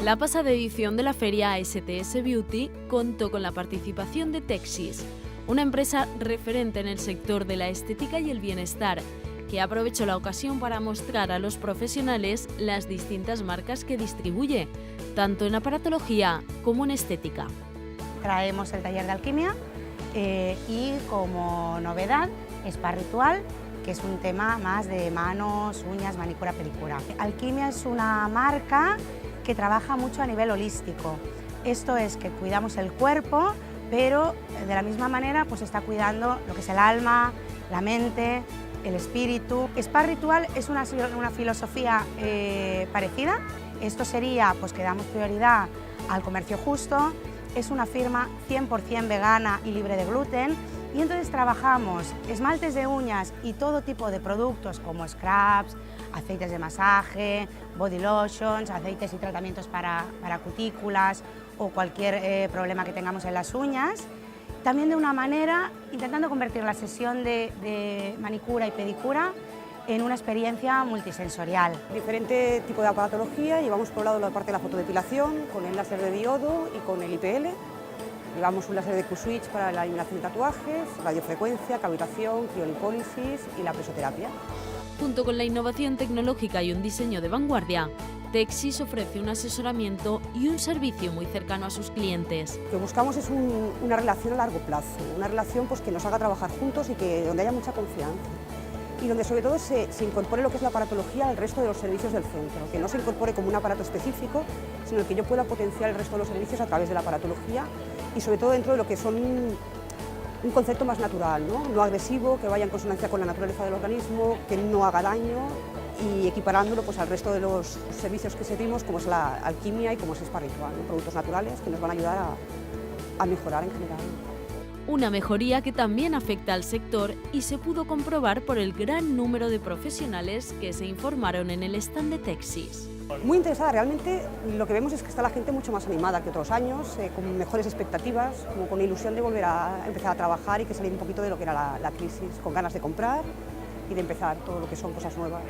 La pasada edición de la feria STS Beauty contó con la participación de Texis, una empresa referente en el sector de la estética y el bienestar, que aprovechó la ocasión para mostrar a los profesionales las distintas marcas que distribuye, tanto en aparatología como en estética. Traemos el taller de alquimia y como novedad Spa Ritual, que es un tema más de manos, uñas, manicura, pedicura. Alquimia es una marca que trabaja mucho a nivel holístico. Esto es que cuidamos el cuerpo, pero de la misma manera pues está cuidando lo que es el alma, la mente, el espíritu. Spa Ritual es una filosofía parecida. Esto sería pues que damos prioridad al comercio justo. Es una firma 100% vegana y libre de gluten, y entonces trabajamos esmaltes de uñas y todo tipo de productos como scrubs, aceites de masaje, body lotions, aceites y tratamientos para cutículas o cualquier problema que tengamos en las uñas. También de una manera intentando convertir la sesión de manicura y pedicura en una experiencia multisensorial. Diferente tipo de aparatología, llevamos por un lado la parte de la fotodepilación con el láser de diodo y con el IPL. Llevamos un láser de Q-Switch para la eliminación de tatuajes, radiofrecuencia, cavitación, criolipólisis y la presoterapia. Junto con la innovación tecnológica y un diseño de vanguardia, Texis ofrece un asesoramiento y un servicio muy cercano a sus clientes. Lo que buscamos es una relación a largo plazo, una relación pues, que nos haga trabajar juntos y donde haya mucha confianza. Y donde sobre todo se incorpore lo que es la aparatología al resto de los servicios del centro, que no se incorpore como un aparato específico, sino que yo pueda potenciar el resto de los servicios a través de la aparatología y sobre todo dentro de lo que son un concepto más natural, no agresivo, que vaya en consonancia con la naturaleza del organismo, que no haga daño y equiparándolo pues, al resto de los servicios que servimos, como es la alquimia y como es Spa Ritual, productos naturales que nos van a ayudar a mejorar en general. Una mejoría que también afecta al sector y se pudo comprobar por el gran número de profesionales que se informaron en el stand de Texis. Muy interesada, realmente lo que vemos es que está la gente mucho más animada que otros años, con mejores expectativas, como con ilusión de volver a empezar a trabajar y que salir un poquito de lo que era la crisis, con ganas de comprar y de empezar todo lo que son cosas nuevas.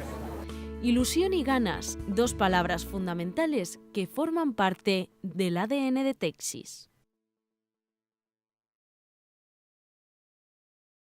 Ilusión y ganas, dos palabras fundamentales que forman parte del ADN de Texis.